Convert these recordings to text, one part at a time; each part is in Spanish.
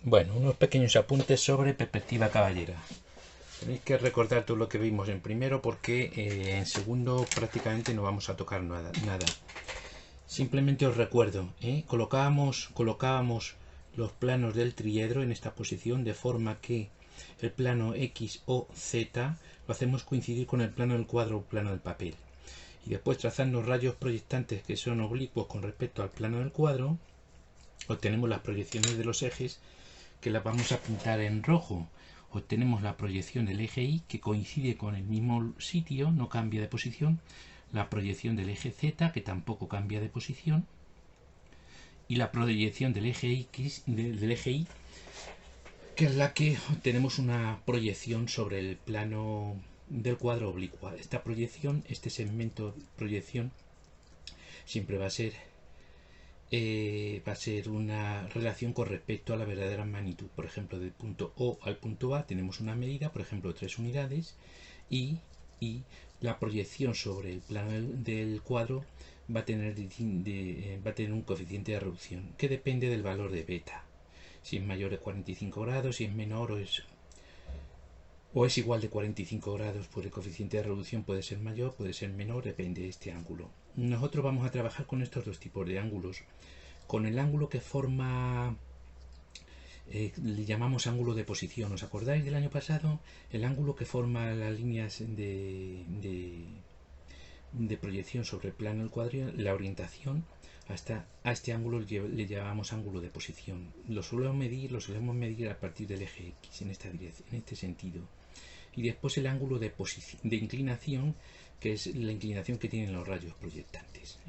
Bueno, unos pequeños apuntes sobre perspectiva caballera. Tenéis que recordar todo lo que vimos en primero porque en segundo prácticamente no vamos a tocar nada. Simplemente os recuerdo, colocábamos los planos del triedro en esta posición de forma que el plano X o Z lo hacemos coincidir con el plano del cuadro o plano del papel. Y después trazando rayos proyectantes que son oblicuos con respecto al plano del cuadro, obtenemos las proyecciones de los ejes que las vamos a pintar en rojo. Obtenemos la proyección del eje Y que coincide con el mismo sitio, no cambia de posición, la proyección del eje Z que tampoco cambia de posición y la proyección del eje X, del eje Y, que es la que tenemos una proyección sobre el plano del cuadro oblicuo. Esta proyección, este segmento de proyección siempre va a ser una relación con respecto a la verdadera magnitud. Por ejemplo, del punto O al punto A tenemos una medida, por ejemplo 3 unidades, y la proyección sobre el plano del cuadro va a tener un coeficiente de reducción que depende del valor de beta. Si es mayor de 45 grados, si es menor o es igual de 45 grados, pues el coeficiente de reducción puede ser mayor, puede ser menor, depende de este ángulo. Nosotros vamos a trabajar con estos dos tipos de ángulos. Con el ángulo que forma, le llamamos ángulo de posición. ¿Os acordáis del año pasado? El ángulo que forma las líneas de proyección sobre el plano del cuadro, la orientación, a este ángulo le llamamos ángulo de posición. Lo solemos medir a partir del eje X en esta dirección, en este sentido. Y después el ángulo de inclinación, que es la inclinación que tienen los rayos proyectantes.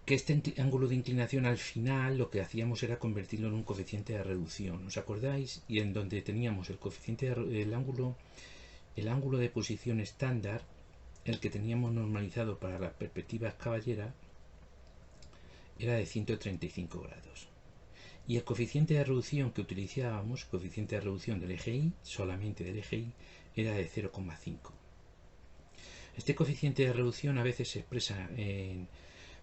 Que este ángulo de inclinación al final lo que hacíamos era convertirlo en un coeficiente de reducción. ¿Os acordáis? Y en donde teníamos el coeficiente el ángulo de posición estándar, el que teníamos normalizado para las perspectivas caballera, era de 135 grados. Y el coeficiente de reducción que utilizábamos, coeficiente de reducción del eje Y, solamente del eje Y, era de 0,5. Este coeficiente de reducción a veces se expresa en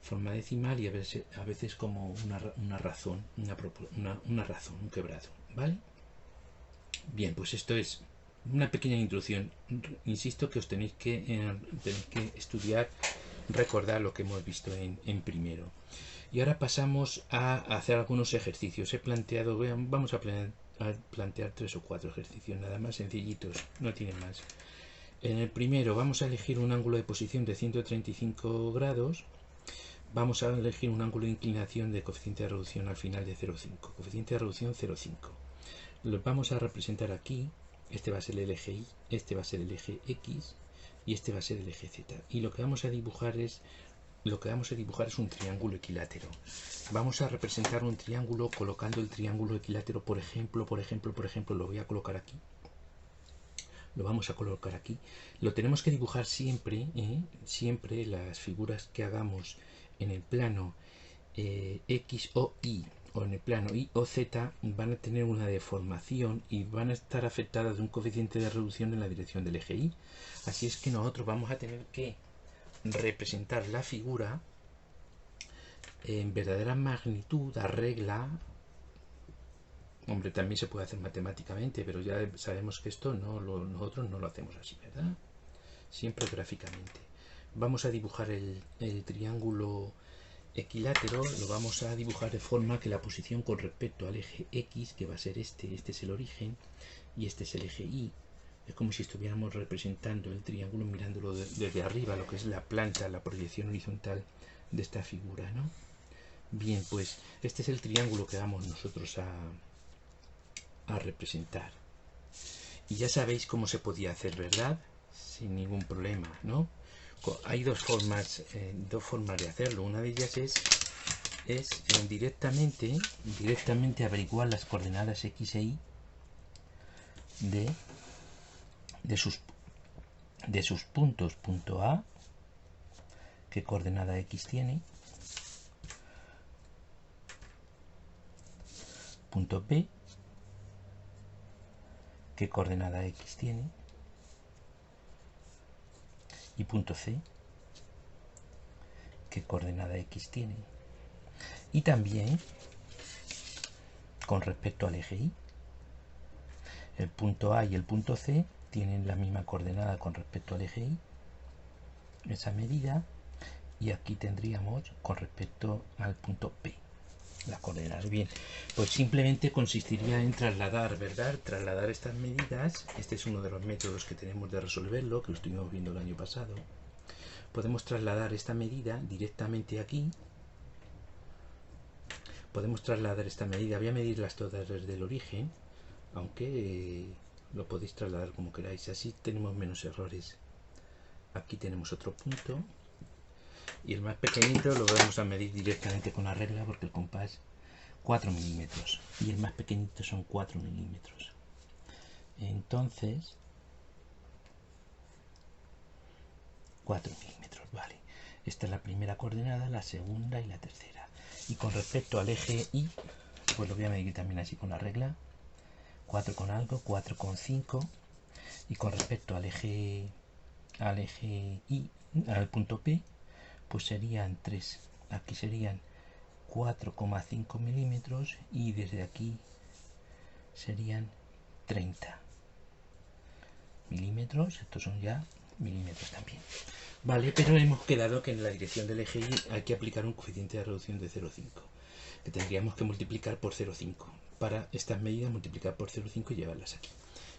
forma decimal y a veces como una razón, un quebrado, ¿vale? Bien, pues esto es una pequeña introducción. Insisto que os tenéis que estudiar, recordar lo que hemos visto en primero. Y ahora pasamos a hacer algunos ejercicios. Vamos a plantear 3 o 4 ejercicios, nada más sencillitos, no tienen más. En el primero vamos a elegir un ángulo de posición de 135 grados. Vamos a elegir un ángulo de inclinación de coeficiente de reducción al final de 0,5. Coeficiente de reducción 0,5. Lo vamos a representar aquí. Este va a ser el eje Y, este va a ser el eje X y este va a ser el eje Z. Y lo que vamos a dibujar es un triángulo equilátero. Vamos a representar un triángulo colocando el triángulo equilátero, por ejemplo, lo voy a colocar aquí. Lo vamos a colocar aquí. Lo tenemos que dibujar siempre, siempre las figuras que hagamos en el plano X o Y o en el plano Y o Z van a tener una deformación y van a estar afectadas de un coeficiente de reducción en la dirección del eje Y. Así es que nosotros vamos a tener que representar la figura en verdadera magnitud, a regla. Hombre, también se puede hacer matemáticamente, pero ya sabemos que esto nosotros no lo hacemos así, ¿verdad? Siempre gráficamente. Vamos a dibujar el triángulo equilátero, lo vamos a dibujar de forma que la posición con respecto al eje X, que va a ser este es el origen, y este es el eje Y. Es como si estuviéramos representando el triángulo mirándolo desde arriba, lo que es la planta, la proyección horizontal de esta figura, ¿no? Bien, pues este es el triángulo que vamos nosotros a representar. Y ya sabéis cómo se podía hacer, ¿verdad? Sin ningún problema, ¿no? Hay dos formas de hacerlo. Una de ellas es directamente averiguar las coordenadas X e Y de sus puntos. Punto A, ¿qué coordenada X tiene? Punto B, ¿qué coordenada X tiene? Y punto C, ¿qué coordenada X tiene? Y también con respecto al eje Y. El punto A y el punto C tienen la misma coordenada con respecto al eje Y, esa medida, y aquí tendríamos con respecto al punto P las coordenadas. Bien, pues simplemente consistiría en trasladar, ¿verdad? Trasladar estas medidas. Este es uno de los métodos que tenemos de resolverlo, que lo estuvimos viendo el año pasado. Podemos trasladar esta medida directamente aquí. Podemos trasladar esta medida, voy a medirlas todas desde el origen, aunque lo podéis trasladar como queráis, así tenemos menos errores. Aquí tenemos otro punto y el más pequeñito lo vamos a medir directamente con la regla porque el compás 4 milímetros y el más pequeñito son 4 milímetros. Entonces 4 milímetros, vale. Esta es la primera coordenada, la segunda y la tercera. Y con respecto al eje Y, pues lo voy a medir también así con la regla. 4 con algo, 4,5. Y con respecto al eje Y, al punto P, pues serían 3. Aquí serían 4,5 milímetros y desde aquí serían 30 milímetros. Estos son ya milímetros también. Vale, pero hemos quedado que en la dirección del eje Y hay que aplicar un coeficiente de reducción de 0,5, que tendríamos que multiplicar por 0,5. Para estas medidas multiplicar por 0,5 y llevarlas aquí.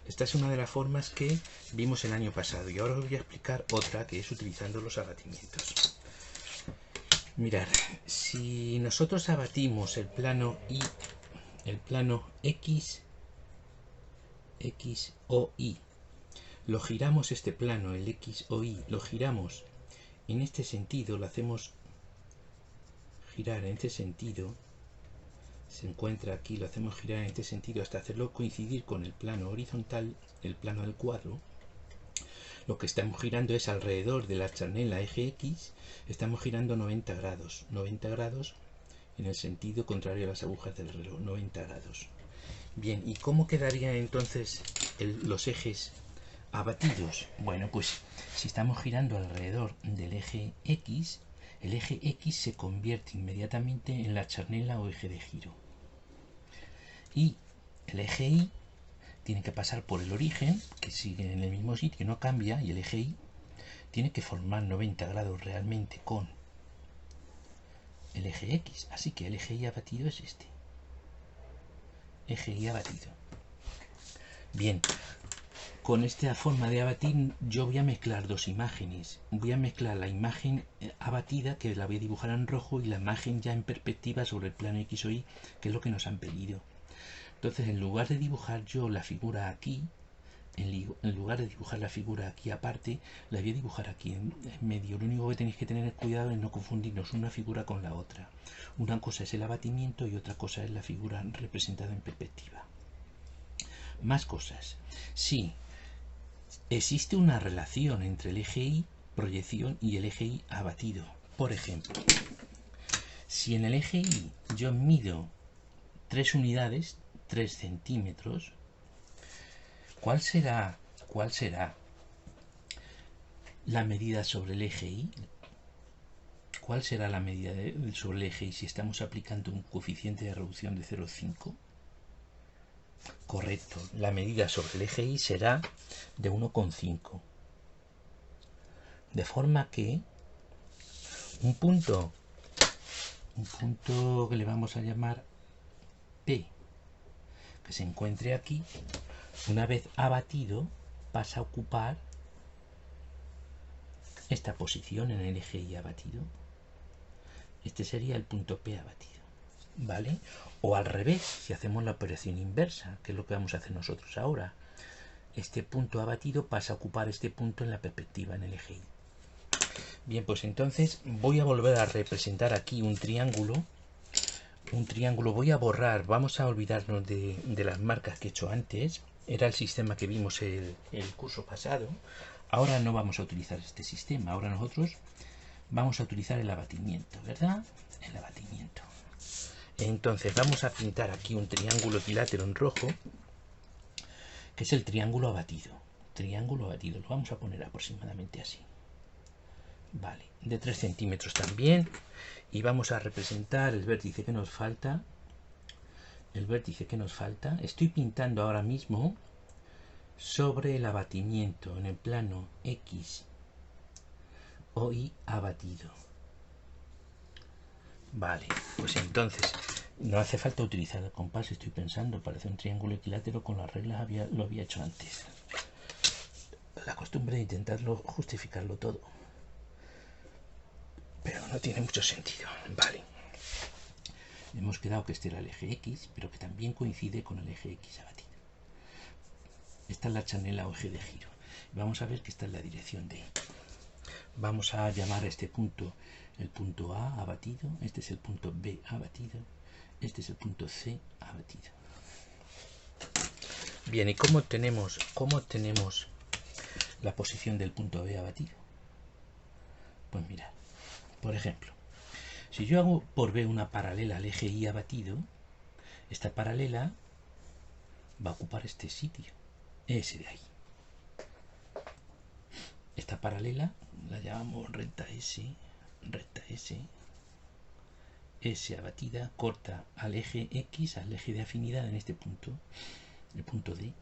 Esta es una de las formas que vimos el año pasado y ahora os voy a explicar otra, que es utilizando los abatimientos. Mirad, si nosotros abatimos el plano Y, el plano X o Y, lo giramos este plano, el X o Y, lo giramos en este sentido, lo hacemos girar en este sentido, se encuentra aquí, lo hacemos girar en este sentido hasta hacerlo coincidir con el plano horizontal, el plano del cuadro. Lo que estamos girando es alrededor de la charnela eje X, estamos girando 90 grados en el sentido contrario a las agujas del reloj, 90 grados. Bien, ¿y cómo quedarían entonces los ejes abatidos? Bueno, pues si estamos girando alrededor del eje X, el eje X se convierte inmediatamente en la charnela o eje de giro. Y el eje Y tiene que pasar por el origen, que sigue en el mismo sitio, no cambia, y el eje Y tiene que formar 90 grados realmente con el eje X. Así que el eje Y abatido es este. Eje Y abatido. Bien, con esta forma de abatir yo voy a mezclar dos imágenes. Voy a mezclar la imagen abatida, que la voy a dibujar en rojo, y la imagen ya en perspectiva sobre el plano X o Y, que es lo que nos han pedido. Entonces, en lugar de dibujar yo la figura aquí, en lugar de dibujar la figura aquí aparte, la voy a dibujar aquí en medio. Lo único que tenéis que tener cuidado es no confundirnos una figura con la otra. Una cosa es el abatimiento y otra cosa es la figura representada en perspectiva. Más cosas. Sí, existe una relación entre el eje Y, proyección, y el eje Y abatido. Por ejemplo, si en el eje Y yo mido 3 unidades, 3 centímetros, ¿cuál será la medida sobre el eje Y? ¿Cuál será la medida sobre el eje Y si estamos aplicando un coeficiente de reducción de 0,5? Correcto, la medida sobre el eje Y será de 1,5. De forma que un punto que le vamos a llamar P, que se encuentre aquí, una vez abatido, pasa a ocupar esta posición en el eje Y abatido. Este sería el punto P abatido, ¿vale? O al revés, si hacemos la operación inversa, que es lo que vamos a hacer nosotros ahora. Este punto abatido pasa a ocupar este punto en la perspectiva, en el eje Y. Bien, pues entonces voy a volver a representar aquí un triángulo. Voy a borrar, vamos a olvidarnos de las marcas que he hecho antes. Era el sistema que vimos el curso pasado. Ahora no vamos a utilizar este sistema, ahora nosotros vamos a utilizar el abatimiento, ¿verdad? El abatimiento. Entonces vamos a pintar aquí un triángulo equilátero en rojo, que es el triángulo abatido. Triángulo abatido, lo vamos a poner aproximadamente así. Vale, de 3 centímetros también. Y vamos a representar el vértice que nos falta, el vértice que nos falta. Estoy pintando ahora mismo sobre el abatimiento en el plano X o Y abatido. Vale, pues entonces no hace falta utilizar el compás, estoy pensando, para hacer un triángulo equilátero con las reglas lo había hecho antes. La costumbre de intentarlo justificarlo todo. Pero no tiene mucho sentido. Vale. Hemos quedado que este era el eje X, pero que también coincide con el eje X abatido. Esta es la chanela o eje de giro. Vamos a ver que esta es la dirección D. Vamos a llamar a este punto el punto A abatido, este es el punto B abatido, este es el punto C abatido. Bien, ¿y cómo obtenemos la posición del punto B abatido? Pues mirad, por ejemplo, si yo hago por B una paralela al eje Y abatido, esta paralela va a ocupar este sitio, ese de ahí. Esta paralela la llamamos recta S, S abatida, corta al eje X, al eje de afinidad en este punto, el punto D.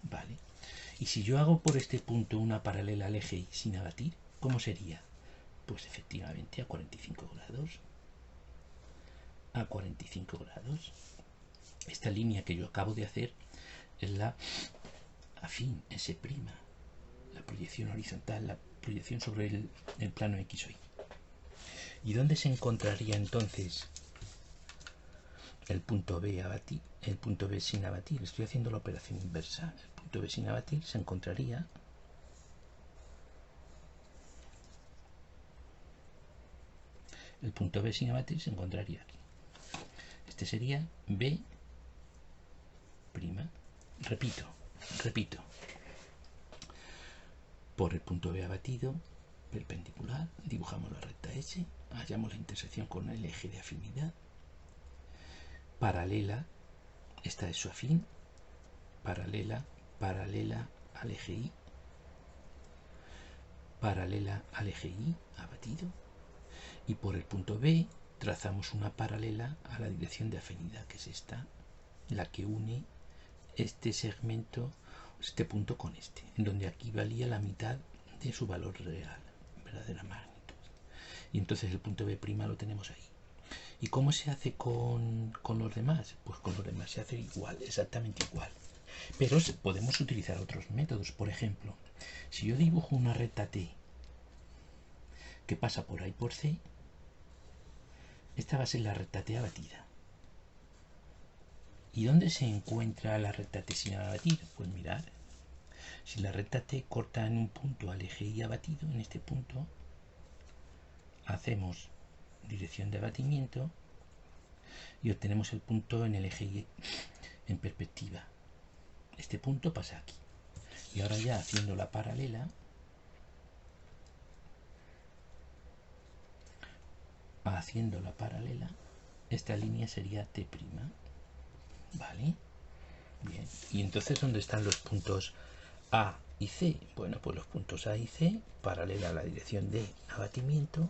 Vale. Y si yo hago por este punto una paralela al eje Y sin abatir, ¿cómo sería? Pues efectivamente a 45 grados. A 45 grados. Esta línea que yo acabo de hacer es la afín, S', la proyección horizontal, la proyección sobre el plano X o Y. ¿Y dónde se encontraría entonces el punto B abatir, el punto B sin abatir? Estoy haciendo la operación inversa. El punto B sin abatir se encontraría aquí. Este sería B'. Repito. Por el punto B abatido, perpendicular, dibujamos la recta S, hallamos la intersección con el eje de afinidad, paralela, esta es su afín, paralela al eje Y, paralela al eje Y abatido, y por el punto B trazamos una paralela a la dirección de afinidad, que es esta, la que une este segmento, este punto con este, en donde aquí valía la mitad de su valor real, verdadera magnitud. Y entonces el punto B' lo tenemos ahí. ¿Y cómo se hace con los demás? Pues con los demás se hace igual, exactamente igual. Pero podemos utilizar otros métodos. Por ejemplo, si yo dibujo una recta T que pasa por A y por C, esta va a ser la recta T abatida. ¿Y dónde se encuentra la recta T sin abatir? Pues mirad, si la recta T corta en un punto al eje Y abatido, en este punto, hacemos dirección de abatimiento y obtenemos el punto en el eje Y en perspectiva. Este punto pasa aquí. Y ahora ya haciendo la paralela, esta línea sería T'. ¿Vale? Bien. ¿Y entonces dónde están los puntos A y C? Bueno, pues los puntos A y C, paralela a la dirección de abatimiento,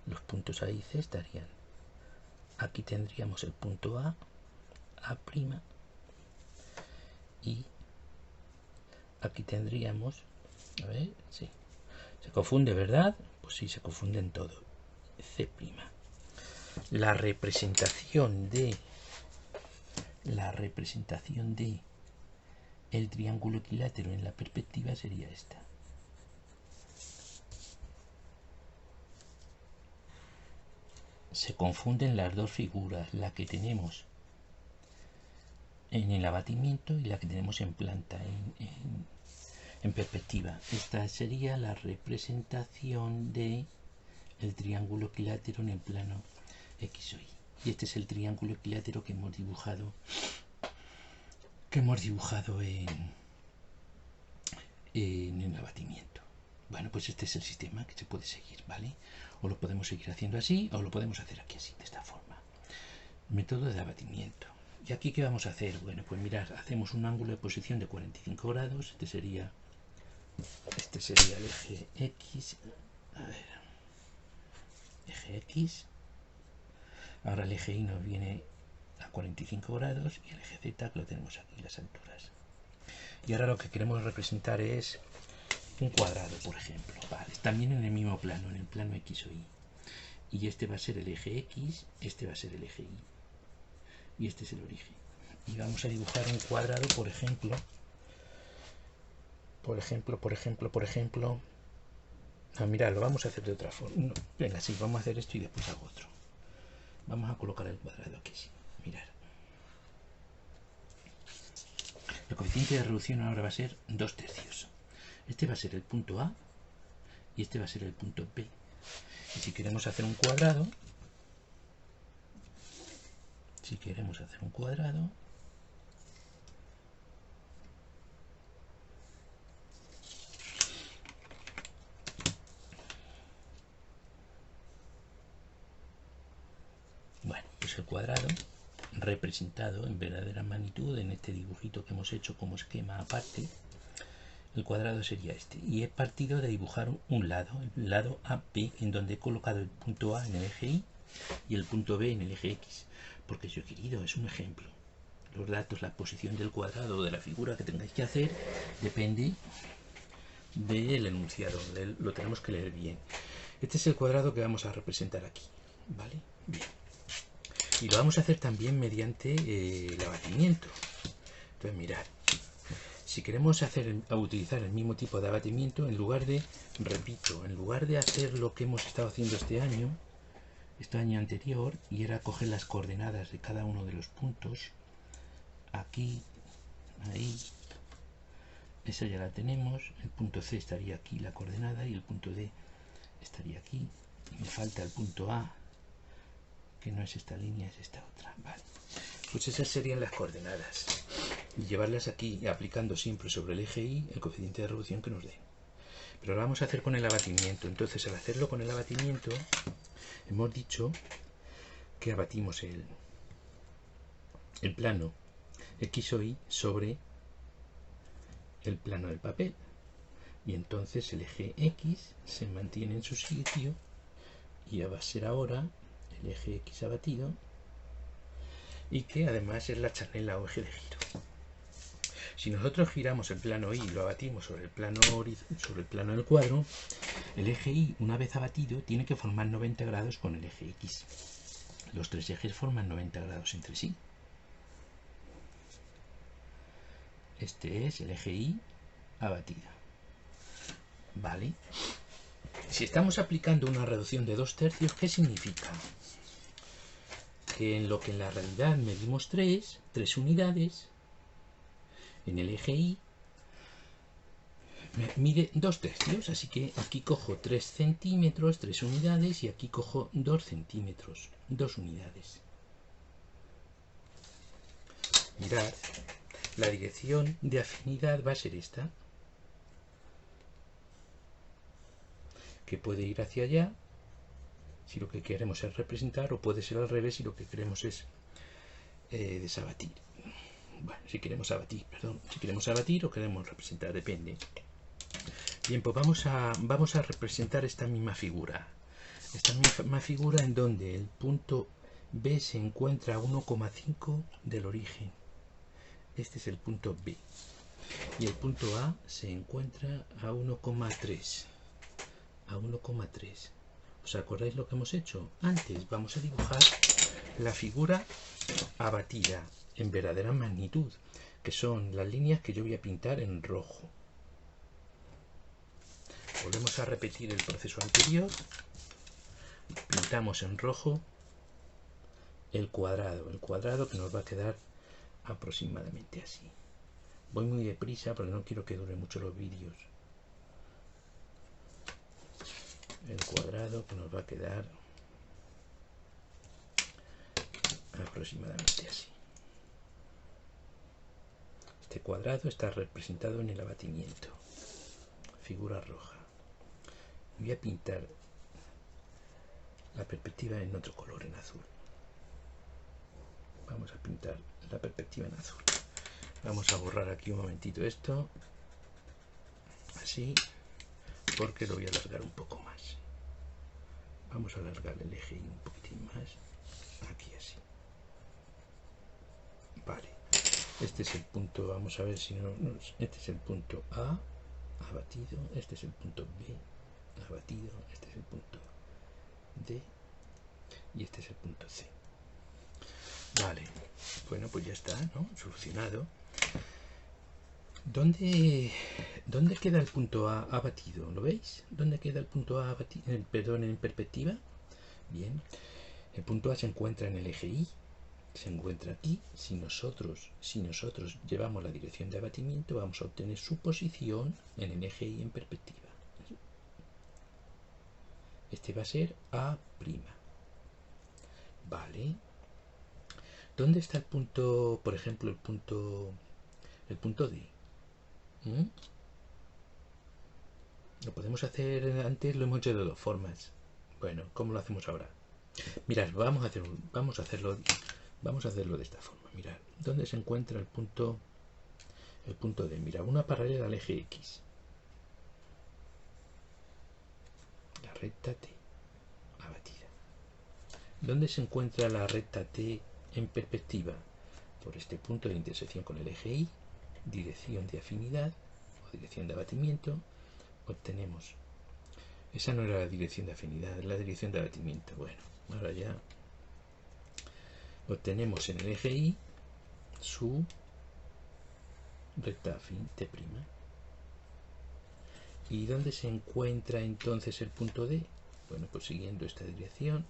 los puntos A y C estarían. Aquí tendríamos el punto A', y aquí tendríamos, a ver, sí, se confunde, ¿verdad? Pues sí, se confunden todo. C'. La representación de el triángulo equilátero en la perspectiva sería esta. Se confunden las dos figuras, la que tenemos en el abatimiento y la que tenemos en planta, en perspectiva. Esta sería la representación de el triángulo equilátero en el plano X o Y. Y este es el triángulo equilátero que hemos dibujado en el abatimiento. Bueno, pues este es el sistema que se puede seguir, ¿vale? O lo podemos seguir haciendo así, o lo podemos hacer aquí así, de esta forma. Método de abatimiento. ¿Y aquí qué vamos a hacer? Bueno, pues mirad, hacemos un ángulo de posición de 45 grados. Este sería el eje X. A ver, eje X. Ahora el eje Y nos viene 45 grados y el eje Z que lo tenemos aquí, las alturas. Y ahora lo que queremos representar es un cuadrado, por ejemplo. Vale, también en el mismo plano, en el plano X o Y. Y este va a ser el eje X, este va a ser el eje Y. Y este es el origen. Y vamos a dibujar un cuadrado, por ejemplo. No, mirad, lo vamos a hacer de otra forma. No, venga, sí, vamos a hacer esto y después hago otro. Vamos a colocar el cuadrado aquí, sí. Mirad. El coeficiente de reducción ahora va a ser 2/3. Este va a ser el punto A y este va a ser el punto B. Y si queremos hacer un cuadrado, bueno, pues el cuadrado representado en verdadera magnitud en este dibujito que hemos hecho como esquema aparte, el cuadrado sería este, y he partido de dibujar un lado, el lado AP, en donde he colocado el punto A en el eje Y y el punto B en el eje X, porque yo he querido, es un ejemplo. Los datos, la posición del cuadrado o de la figura que tengáis que hacer depende del enunciado, lo tenemos que leer bien. Este es el cuadrado que vamos a representar aquí, ¿vale? Bien. Y lo vamos a hacer también mediante el abatimiento. Entonces mirad, si queremos utilizar el mismo tipo de abatimiento, en lugar de hacer lo que hemos estado haciendo este año anterior, y era coger las coordenadas de cada uno de los puntos, aquí, ahí, esa ya la tenemos, el punto C estaría aquí la coordenada y el punto D estaría aquí, y me falta el punto A, que no es esta línea, es esta otra, vale. Pues esas serían las coordenadas y llevarlas aquí aplicando siempre sobre el eje Y el coeficiente de reducción que nos dé. Pero lo vamos a hacer con el abatimiento. Entonces, al hacerlo con el abatimiento, hemos dicho que abatimos el plano X o Y sobre el plano del papel. Y entonces el eje X se mantiene en su sitio y va a ser ahora el eje X abatido, y que además es la chanela o eje de giro. Si nosotros giramos el plano Y y lo abatimos sobre el plano del cuadro, el eje Y, una vez abatido, tiene que formar 90 grados con el eje X. Los tres ejes forman 90 grados entre sí. Este es el eje Y abatido. ¿Vale? Si estamos aplicando una reducción de 2/3, ¿qué significa? Que en lo que en la realidad medimos 3 unidades, en el eje Y mide 2/3, así que aquí cojo 3 centímetros, 3 unidades, y aquí cojo 2 centímetros, 2 unidades. Mirad, la dirección de afinidad va a ser esta, que puede ir hacia allá si lo que queremos es representar, o puede ser al revés si lo que queremos es desabatir. Bueno, si queremos abatir o queremos representar, depende. Bien, pues vamos a representar esta misma figura. En donde el punto B se encuentra a 1,5 del origen. Este es el punto B. Y el punto A se encuentra a 1,3. ¿Os acordáis lo que hemos hecho? Antes vamos a dibujar la figura abatida en verdadera magnitud, que son las líneas que yo voy a pintar en rojo. Volvemos a repetir el proceso anterior. Pintamos en rojo el cuadrado que nos va a quedar aproximadamente así. Voy muy deprisa porque no quiero que dure mucho los vídeos. El cuadrado que nos va a quedar aproximadamente así. Este cuadrado está representado en el abatimiento, figura roja. Voy a pintar la perspectiva en otro color, en azul. Vamos a pintar la perspectiva en azul. Vamos a borrar aquí un momentito esto, así, porque lo voy a alargar un poco más. Vamos a alargar el eje un poquitín más, aquí así. Este es el punto, vamos a ver si no, este es el punto A abatido, este es el punto B abatido, este es el punto D y este es el punto C. Vale, bueno, pues ya está, ¿no? Solucionado. ¿Dónde queda el punto A abatido? ¿Lo veis? ¿Dónde queda el punto A abatido? Perdón, en perspectiva. Bien, el punto A se encuentra en el eje Y, se encuentra aquí. Si nosotros llevamos la dirección de abatimiento, vamos a obtener su posición en el eje Y en perspectiva. Este va a ser A'. Vale. ¿Dónde está el punto, por ejemplo, el punto D? Lo podemos hacer antes, lo hemos hecho de dos formas. Bueno, ¿cómo lo hacemos ahora? Mirad, vamos a hacerlo de esta forma. Mirad, ¿dónde se encuentra el punto D? Mirad, una paralela al eje X. La recta T abatida. ¿Dónde se encuentra la recta T en perspectiva? Por este punto de intersección con el eje Y, dirección de afinidad o dirección de abatimiento, obtenemos. Esa no era la dirección de afinidad, es la dirección de abatimiento. Bueno, ahora ya obtenemos en el eje Y su recta afín T'. ¿Y dónde se encuentra entonces el punto D? Bueno, pues siguiendo esta dirección,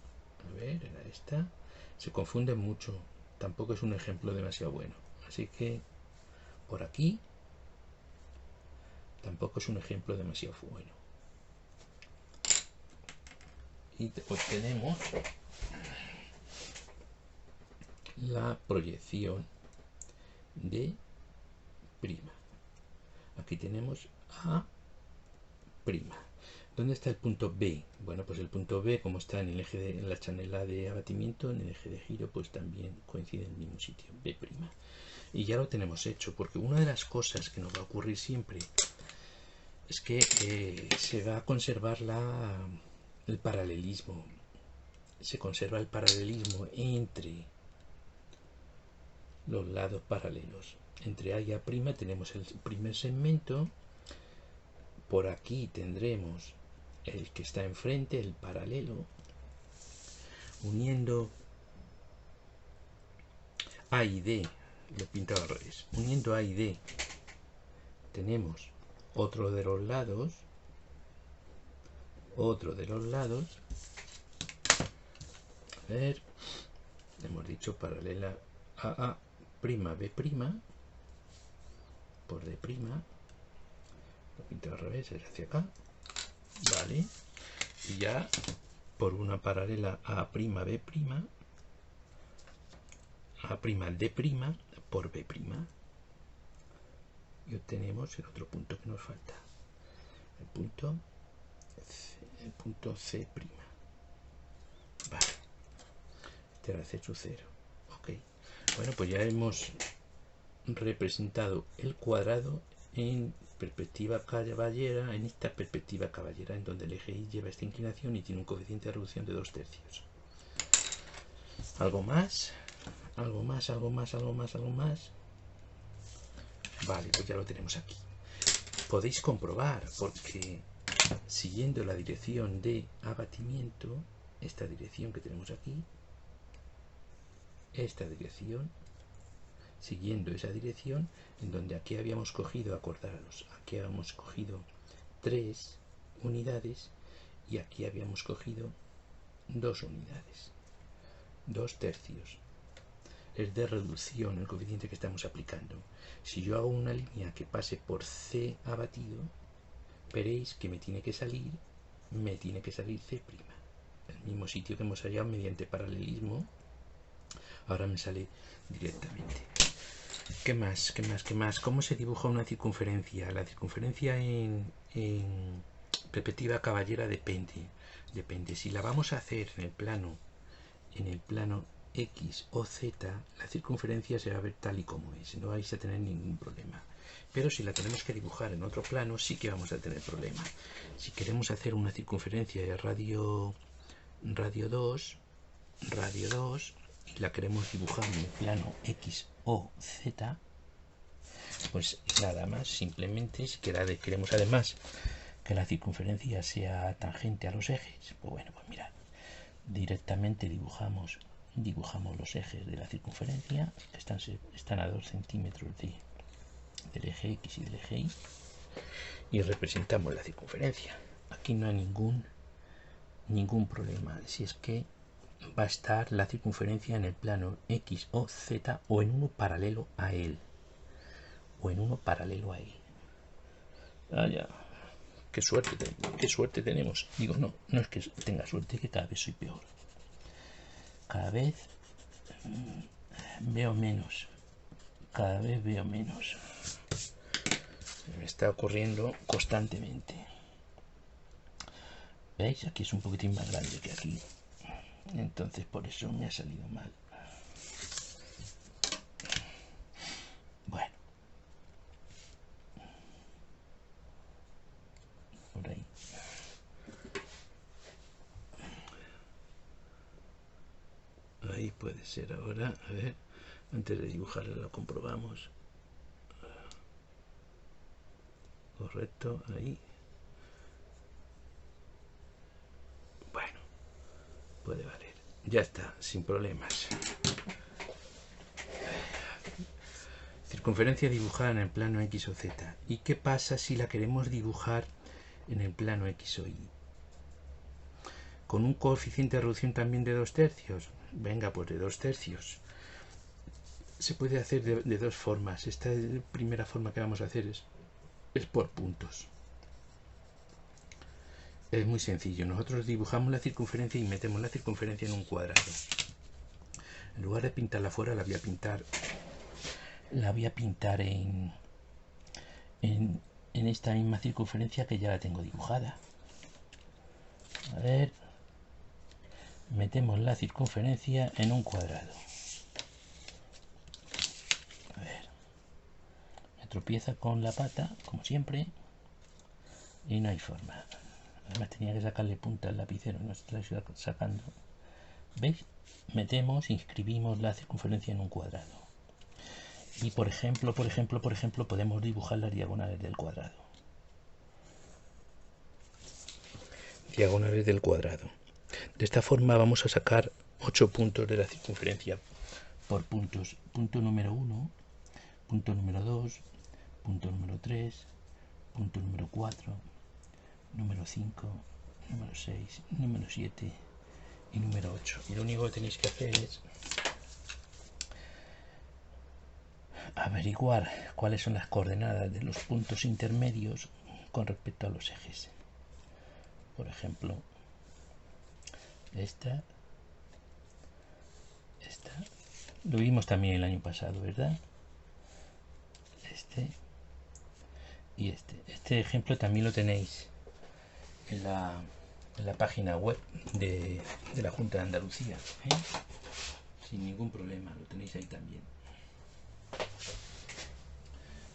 a ver, era esta, se confunde mucho, tampoco es un ejemplo demasiado bueno, así que por aquí tampoco es un ejemplo demasiado bueno. Y obtenemos la proyección de prima. Aquí tenemos A'. ¿Dónde está el punto B? Bueno, pues el punto B, como está en el eje en la chanela de abatimiento, en el eje de giro, pues también coincide en el mismo sitio, B'. Y ya lo tenemos hecho, porque una de las cosas que nos va a ocurrir siempre es que se va a conservar el paralelismo. Se conserva el paralelismo entre los lados paralelos. Entre A y A' tenemos el primer segmento. Por aquí tendremos el que está enfrente, el paralelo, uniendo A y D, lo he pintado al revés, uniendo A y D tenemos otro de los lados, a ver, hemos dicho paralela a B' por D', lo pinto al revés, es hacia acá, vale, y ya por una paralela a B', D' por B', y obtenemos el otro punto que nos falta, el punto C'. Vale, este era C sub 0. Ok, bueno, pues ya hemos representado el cuadrado en perspectiva caballera, en esta perspectiva caballera, en donde el eje Y lleva esta inclinación y tiene un coeficiente de reducción de 2/3. ¿Algo más? ¿Algo más? Vale, pues ya lo tenemos aquí. Podéis comprobar, porque siguiendo la dirección de abatimiento, esta dirección que tenemos aquí, esta dirección, siguiendo esa dirección, en donde aquí habíamos cogido, acordaros, aquí habíamos cogido 3 unidades y aquí habíamos cogido 2 unidades, 2/3. Es de reducción el coeficiente que estamos aplicando. Si yo hago una línea que pase por C abatido, veréis que me tiene que salir C', el mismo sitio que hemos hallado mediante paralelismo. Ahora me sale directamente. ¿Qué más? ¿Cómo se dibuja una circunferencia? La circunferencia en perspectiva caballera depende. Si la vamos a hacer en el plano X o Z, la circunferencia se va a ver tal y como es, no vais a tener ningún problema. Pero si la tenemos que dibujar en otro plano, sí que vamos a tener problema. Si queremos hacer una circunferencia de radio 2, y la queremos dibujar en el plano X o Z, Pues nada más, simplemente si queremos además que la circunferencia sea tangente a los ejes, pues bueno, pues mirad, directamente dibujamos los ejes de la circunferencia, que están a 2 centímetros del eje X y del eje Y, y representamos la circunferencia. Aquí no hay ningún problema, si es que va a estar la circunferencia en el plano X o Z o en uno paralelo a él. Ya. Qué suerte tenemos. Digo, no es que tenga suerte, que cada vez soy peor. Cada vez veo menos. Me está ocurriendo constantemente. ¿Veis? Aquí es un poquitín más grande que aquí. Entonces por eso me ha salido mal. Bueno. Por ahí. Ahí puede ser ahora. A ver. Antes de dibujarlo lo comprobamos. Correcto. Ahí. Bueno. Puede valer. Ya está. Sin problemas. Circunferencia dibujada en el plano X o Z. ¿Y qué pasa si la queremos dibujar en el plano X o Y? ¿Con un coeficiente de reducción también de 2/3? Venga, pues de 2/3. Se puede hacer de dos formas. Esta primera forma que vamos a hacer es por puntos. Es muy sencillo. Nosotros dibujamos la circunferencia y metemos la circunferencia en un cuadrado. En lugar de pintarla fuera, la voy a pintar en esta misma circunferencia que ya la tengo dibujada. A ver, metemos la circunferencia en un cuadrado. A ver, me tropieza con la pata, como siempre, y no hay forma. Además tenía que sacarle punta al lapicero, no se la estoy sacando. ¿Veis? Inscribimos la circunferencia en un cuadrado. Y por ejemplo, podemos dibujar las diagonales del cuadrado. Diagonales del cuadrado. De esta forma vamos a sacar 8 puntos de la circunferencia por puntos. Punto número 1, punto número 2, punto número 3, punto número 4, número 5, número 6, número 7 y número 8. Y lo único que tenéis que hacer es averiguar cuáles son las coordenadas de los puntos intermedios con respecto a los ejes. Por ejemplo, esta lo vimos también el año pasado, ¿verdad? Este y este ejemplo también lo tenéis en la página web de la Junta de Andalucía, ¿eh? Sin ningún problema, lo tenéis ahí también.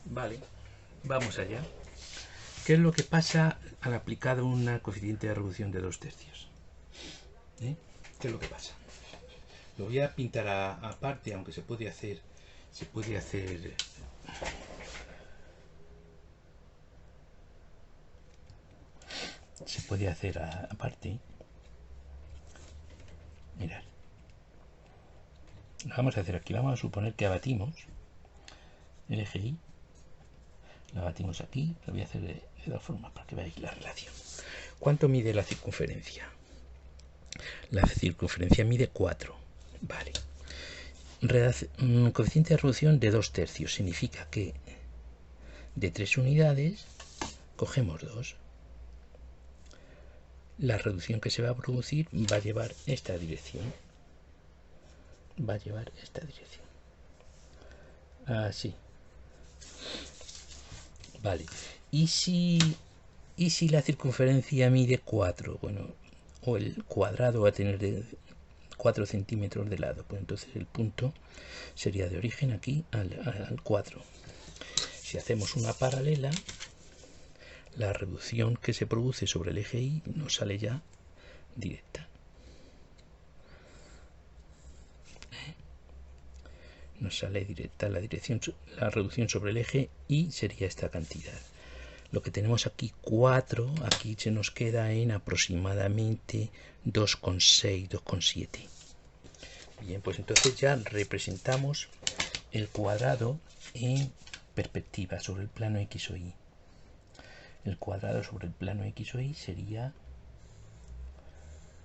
Vale, vamos allá. ¿Qué es lo que pasa al aplicar una coeficiente de reducción de 2/3? ¿Qué es lo que pasa? Lo voy a pintar aparte, aunque se puede hacer aparte. Mirad, lo vamos a hacer aquí. Vamos a suponer que abatimos el eje Y, lo abatimos aquí. Lo voy a hacer de dos formas para que veáis la relación. ¿Cuánto mide la circunferencia? La circunferencia mide 4. Vale. Coeficiente de reducción de 2/3 significa que de 3 unidades cogemos 2. La reducción que se va a producir va a llevar esta dirección. Así. Vale. ¿Y si la circunferencia mide 4? Bueno, o el cuadrado va a tener de 4 centímetros de lado. Pues entonces el punto sería de origen aquí al 4. Si hacemos una paralela, la reducción que se produce sobre el eje Y nos sale ya directa. nos sale directa la reducción sobre el eje y sería esta cantidad. Lo que tenemos aquí 4, aquí se nos queda en aproximadamente 2,6, 2,7. Bien, pues entonces ya representamos el cuadrado en perspectiva sobre el plano X o Y. El cuadrado sobre el plano X o Y sería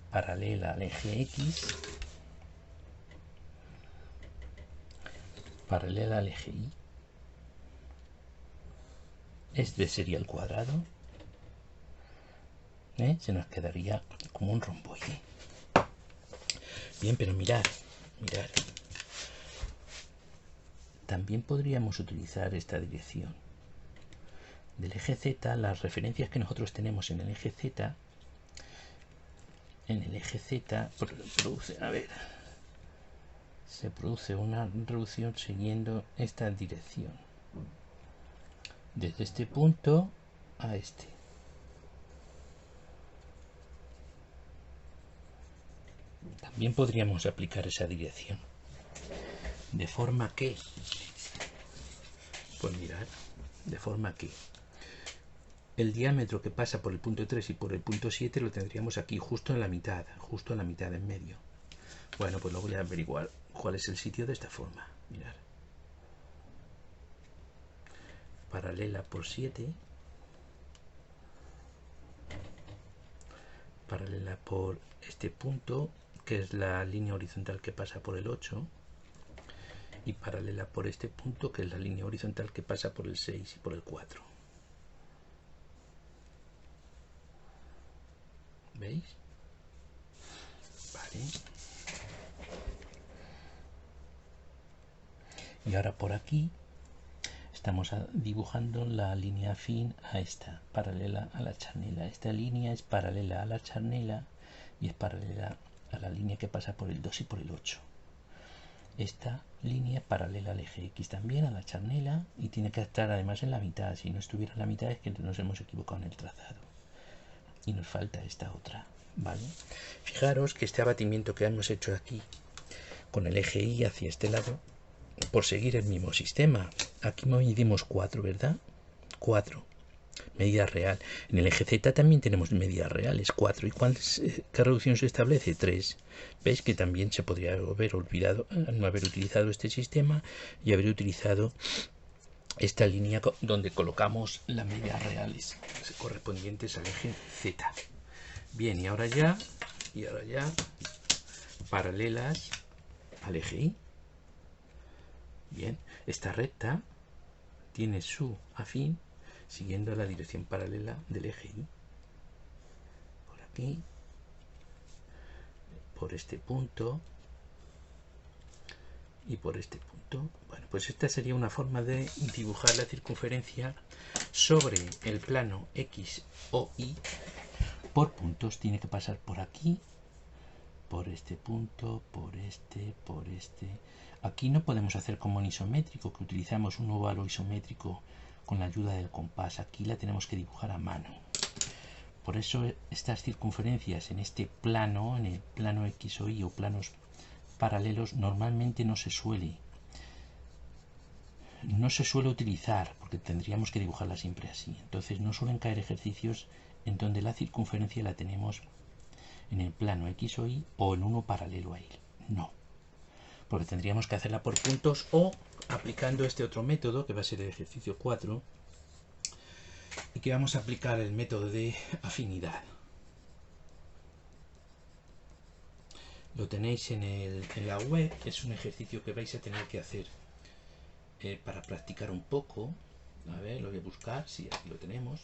paralela al eje X, paralela al eje Y. Este sería el cuadrado. Se nos quedaría como un romboide. Bien, pero mirad. También podríamos utilizar esta dirección. Del eje Z, las referencias que nosotros tenemos en el eje Z, se produce una reducción siguiendo esta dirección. Desde este punto a este. También podríamos aplicar esa dirección. De forma que, pues mirad, de forma que el diámetro que pasa por el punto 3 y por el punto 7 lo tendríamos aquí, justo en la mitad, en medio. Bueno, pues lo voy a averiguar cuál es el sitio de esta forma. Mirad. Paralela por 7. Paralela por este punto, que es la línea horizontal que pasa por el 8. Y paralela por este punto, que es la línea horizontal que pasa por el 6 y por el 4. ¿Veis? Vale. Y ahora por aquí estamos dibujando la línea afín a esta, paralela a la charnela. Esta línea es paralela a la charnela y es paralela a la línea que pasa por el 2 y por el 8. Esta línea es paralela al eje X también, a la charnela, y tiene que estar además en la mitad. Si no estuviera en la mitad es que nos hemos equivocado en el trazado. Y nos falta esta otra, ¿vale? Fijaros que este abatimiento que hemos hecho aquí con el eje Y hacia este lado, por seguir el mismo sistema, aquí medimos 4, ¿verdad? 4, medida real. En el eje Z también tenemos medidas reales, 4. ¿Y qué reducción se establece? 3. ¿Veis que también se podría haber olvidado, no haber utilizado este sistema y haber utilizado esta línea donde colocamos las medidas reales correspondientes al eje Z? Bien, y ahora ya paralelas al eje Y. Bien, esta recta tiene su afín siguiendo la dirección paralela del eje Y. Por aquí, por este punto y por este punto. Bueno, pues esta sería una forma de dibujar la circunferencia sobre el plano X o Y por puntos. Tiene que pasar por aquí, por este punto, por este. Aquí no podemos hacer como en isométrico, que utilizamos un óvalo isométrico con la ayuda del compás. Aquí la tenemos que dibujar a mano. Por eso estas circunferencias en este plano, en el plano X o Y o planos paralelos, normalmente no se suele utilizar, porque tendríamos que dibujarla siempre así. Entonces no suelen caer ejercicios en donde la circunferencia la tenemos en el plano X o Y o en uno paralelo a él. No, porque tendríamos que hacerla por puntos o aplicando este otro método, que va a ser el ejercicio 4, y que vamos a aplicar el método de afinidad. Lo tenéis en la web, es un ejercicio que vais a tener que hacer para practicar un poco. A ver, lo voy a buscar, sí, aquí lo tenemos.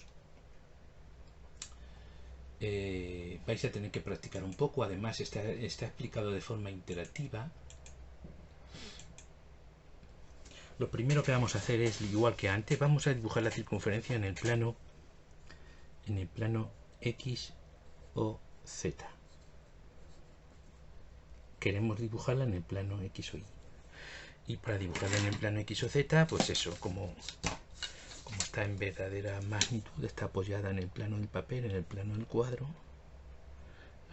Vais a tener que practicar un poco, además está explicado de forma interactiva. Lo primero que vamos a hacer es, igual que antes, vamos a dibujar la circunferencia en el plano X o Z. Queremos dibujarla en el plano X o Y. Y para dibujarla en el plano X o Z, pues eso, como está en verdadera magnitud, está apoyada en el plano del papel, en el plano del cuadro.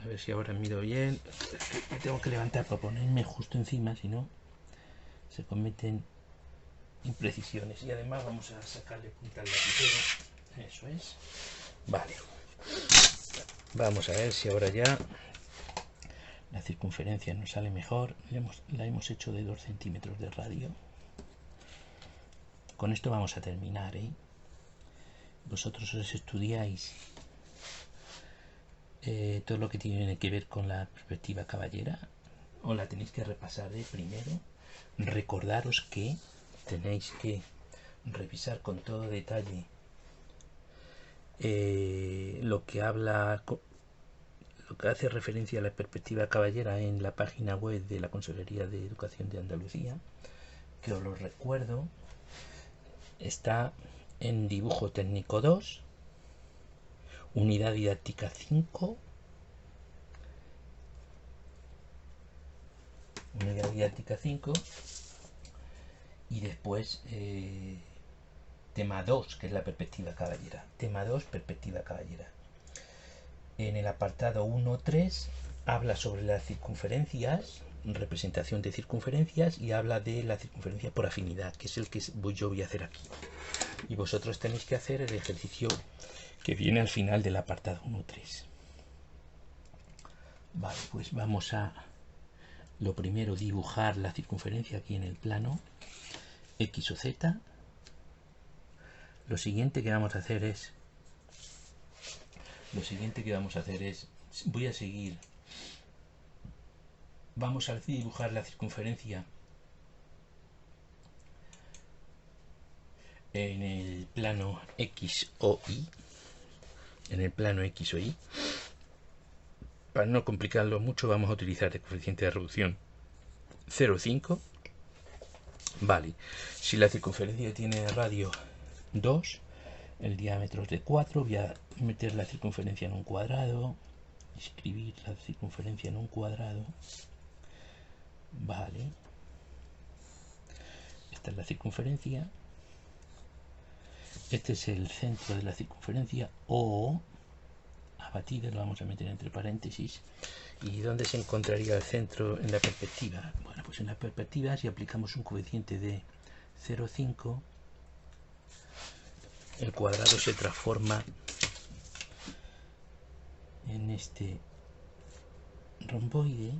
A ver si ahora miro bien. Me tengo que levantar para ponerme justo encima, si no se cometen imprecisiones. Y además vamos a sacarle punta al lapicero. Eso es. Vale. Vamos a ver si ahora ya la circunferencia nos sale mejor. La hemos hecho de 2 centímetros de radio. Con esto vamos a terminar, ¿eh? Vosotros os estudiáis todo lo que tiene que ver con la perspectiva caballera, o la tenéis que repasar primero. Recordaros que tenéis que revisar con todo detalle lo que hace referencia a la perspectiva caballera en la página web de la Consejería de Educación de Andalucía, que os lo recuerdo, está en dibujo técnico 2, unidad didáctica 5, y después tema 2, que es la perspectiva caballera. Tema 2, perspectiva caballera. En el apartado 1.3 habla sobre las circunferencias, representación de circunferencias, y habla de la circunferencia por afinidad, que es el que yo voy a hacer aquí. Y vosotros tenéis que hacer el ejercicio que viene al final del apartado 1.3. Vale, pues vamos a lo primero dibujar la circunferencia aquí en el plano X o Z. Lo siguiente que vamos a hacer es vamos a dibujar la circunferencia en el plano X o Y. Para no complicarlo mucho, vamos a utilizar el coeficiente de reducción 0,5. Vale, si la circunferencia tiene radio 2, el diámetro es de 4, voy a meter la circunferencia en un cuadrado, escribir la circunferencia en un cuadrado. Vale, esta es la circunferencia, este es el centro de la circunferencia, o abatida, lo vamos a meter entre paréntesis. ¿Y dónde se encontraría el centro en la perspectiva? Bueno, pues en la perspectiva, si aplicamos un coeficiente de 0,5, el cuadrado se transforma en este romboide,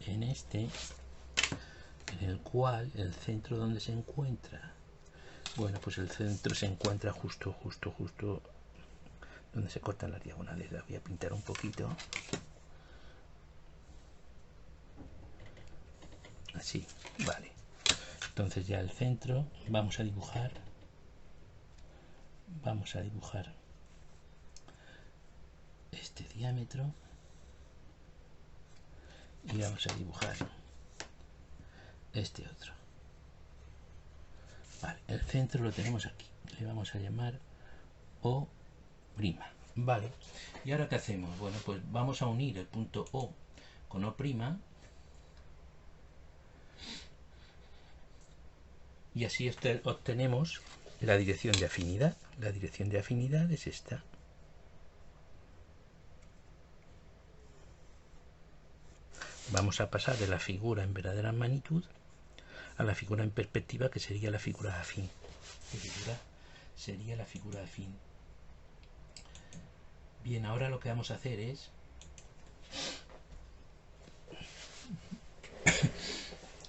en el cual el centro donde se encuentra, bueno, pues el centro se encuentra justo donde se cortan las diagonales. La voy a pintar un poquito así. Vale, entonces ya el centro vamos a dibujar este diámetro, y vamos a dibujar este otro. Vale, el centro lo tenemos aquí, le vamos a llamar O'. Vale, y ahora ¿qué hacemos? Bueno, pues vamos a unir el punto O con O', y así obtenemos la dirección de afinidad. La dirección de afinidad es esta. Vamos a pasar de la figura en verdadera magnitud a la figura en perspectiva, que sería la figura afín. Bien, ahora lo que vamos a hacer es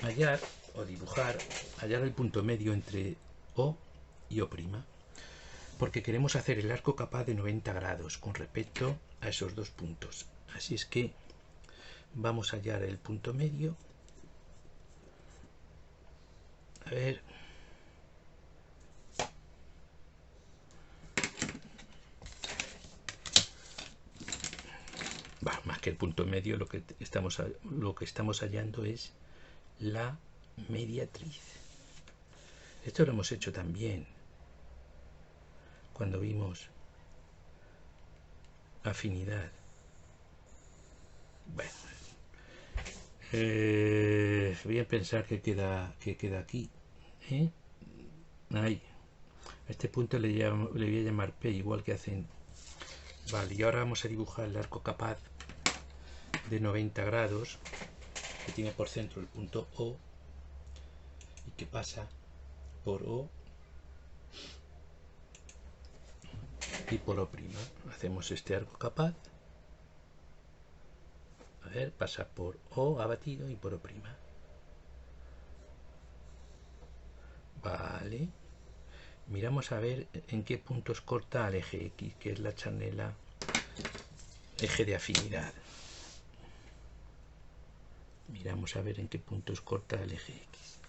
hallar el punto medio entre O y O', porque queremos hacer el arco capaz de 90 grados con respecto a esos dos puntos. Así es que vamos a hallar el punto medio. A ver, más que el punto medio, lo que estamos hallando es la mediatriz. Esto lo hemos hecho también cuando vimos afinidad. Bueno, voy a pensar que queda aquí. Ahí. A este punto le voy a llamar P, igual que hacen. Vale, y ahora vamos a dibujar el arco capaz de 90 grados que tiene por centro el punto O y que pasa por O y por O'. Hacemos este arco capaz. A ver, pasa por O abatido y por O'. Vale. Miramos a ver en qué puntos corta al eje X, que es la chanela eje de afinidad. Miramos a ver en qué puntos corta el eje X.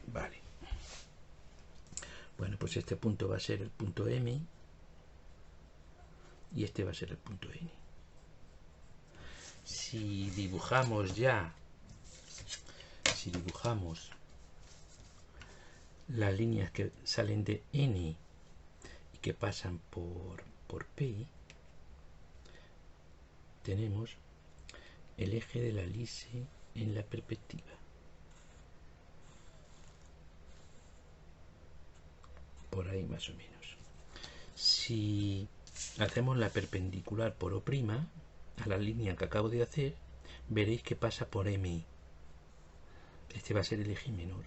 Vale. Bueno, pues este punto va a ser el punto M y este va a ser el punto N. Si dibujamos las líneas que salen de N y que pasan por P, tenemos el eje de la lise en la perspectiva. Por ahí más o menos. Si hacemos la perpendicular por O', a la línea que acabo de hacer, veréis que pasa por MI. Este va a ser el eje menor.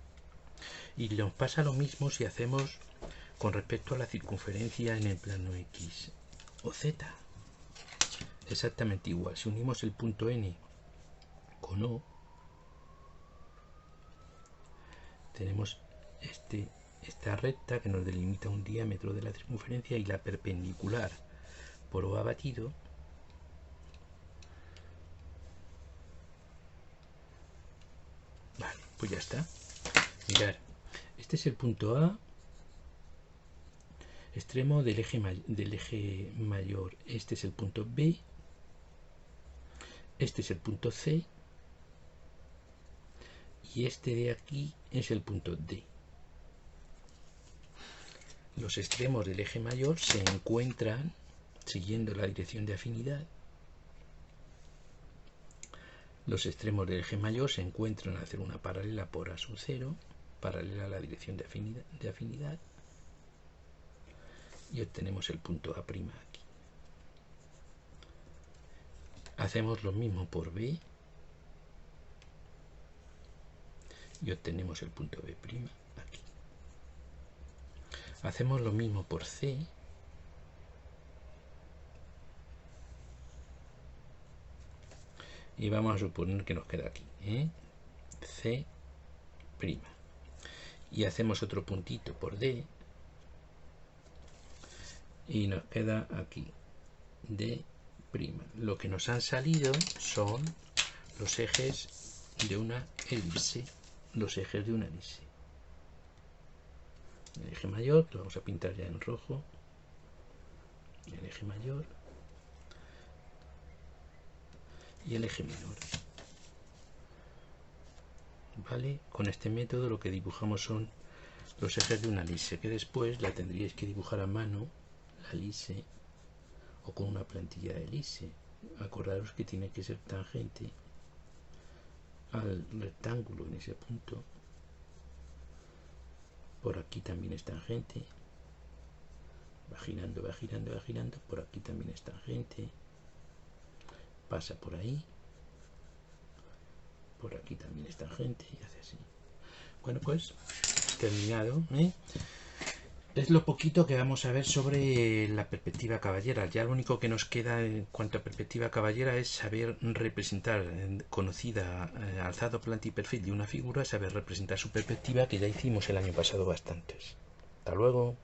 Y nos pasa lo mismo si hacemos con respecto a la circunferencia en el plano X o Z. Exactamente igual. Si unimos el punto N con O, tenemos esta recta que nos delimita un diámetro de la circunferencia y la perpendicular por O abatido vale, pues ya está. Mirad, este es el punto A, extremo del eje mayor. Este es el punto B, este es el punto C y este de aquí es el punto D. Los extremos del eje mayor se encuentran siguiendo la dirección de afinidad. Los extremos del eje mayor se encuentran al hacer una paralela por A sub 0, paralela a la dirección de afinidad, y obtenemos el punto A' aquí. Hacemos lo mismo por B y obtenemos el punto B' aquí. Hacemos lo mismo por C y vamos a suponer que nos queda aquí, C', y hacemos otro puntito por D y nos queda aquí D'. Lo que nos han salido son los ejes de una elipse, el eje mayor, que lo vamos a pintar ya en rojo, el eje mayor y el eje menor. Vale, con este método lo que dibujamos son los ejes de una elipse, que después la tendríais que dibujar a mano, la elipse, o con una plantilla de elipse. Acordaros que tiene que ser tangente al rectángulo en ese punto. Por aquí también es tangente. Va girando, va girando, va girando. Por aquí también es tangente. Pasa por ahí. Por aquí también es tangente y hace así. Bueno, pues terminado, Es lo poquito que vamos a ver sobre la perspectiva caballera. Ya lo único que nos queda en cuanto a perspectiva caballera es saber representar, conocida, alzado, planta y perfil de una figura, saber representar su perspectiva, que ya hicimos el año pasado bastantes. Hasta luego.